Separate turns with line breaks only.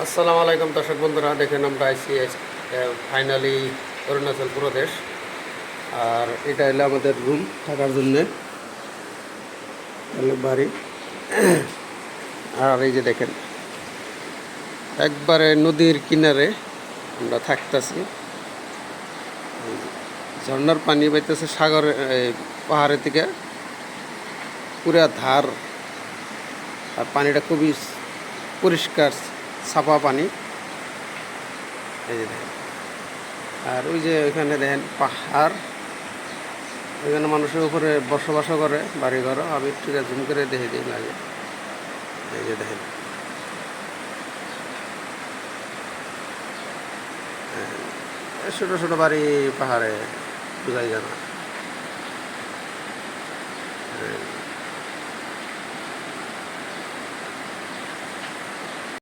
আসসালামু আলাইকুম দর্শক বন্ধুরা, দেখেন আমরা আইসি ফাইনালি অরুণাচল প্রদেশ। আর এটা হলো আমাদের রুম থাকার জন্যে, বাড়ি। আর এই যে দেখেন একবারে নদীর কিনারে আমরা থাকতেছি। ঝর্ণার পানি বাইতেছে সাগরে, পাহাড়ের থেকে পুরা ধার। আর পানিটা খুবই পরিষ্কার সাফা পানি। এই যে দেখেন, আর ওই যে এখানে দেখেন পাহাড়, এখানে মানুষের উপরে বসবাসও করে, বাড়িঘর। আমি একটু জুম করে দেখে দিই লাগে। এই যে দেখেন, ছোটো ছোটো বাড়ি পাহাড়ে বোঝাই যায় না।